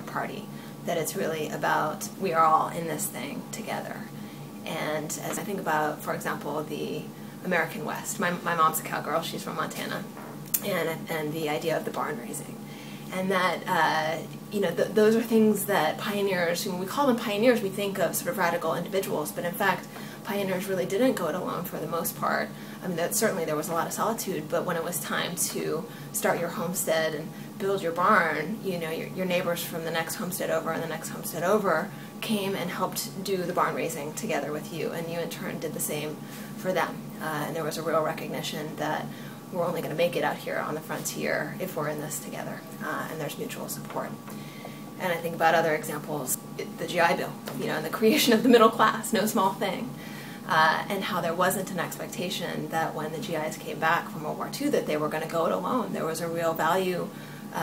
party, that it's really about we are all in this thing together. And as I think about, for example, the American West, my mom's a cowgirl, she's from Montana, and the idea of the barn raising. And that, you know, those are things that pioneers, when we call them pioneers, we think of sort of radical individuals, but in fact, pioneers really didn't go it alone for the most part. I mean, certainly there was a lot of solitude, but when it was time to start your homestead and build your barn, you know, your neighbors from the next homestead over and the next homestead over came and helped do the barn raising together with you, and you in turn did the same for them. And there was a real recognition that we're only going to make it out here on the frontier if we're in this together, and there's mutual support. And I think about other examples, the GI Bill, you know, and the creation of the middle class, no small thing, and how there wasn't an expectation that when the GIs came back from World War II that they were going to go it alone. There was a real value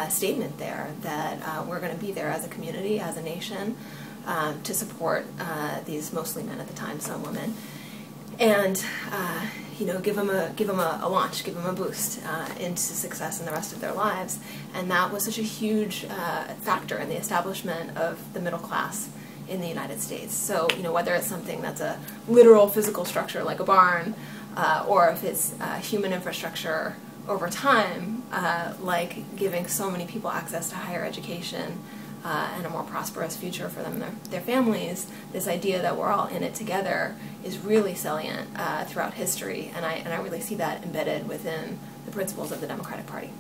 statement there that we're going to be there as a community, as a nation, to support these mostly men at the time, some women, and you know, give them a launch, give them a boost into success in the rest of their lives. And that was such a huge factor in the establishment of the middle class in the United States. So, you know, whether it's something that's a literal physical structure like a barn, or if it's human infrastructure over time, like giving so many people access to higher education and a more prosperous future for them and their families, this idea that we're all in it together is really salient throughout history, and I really see that embedded within the principles of the Democratic Party.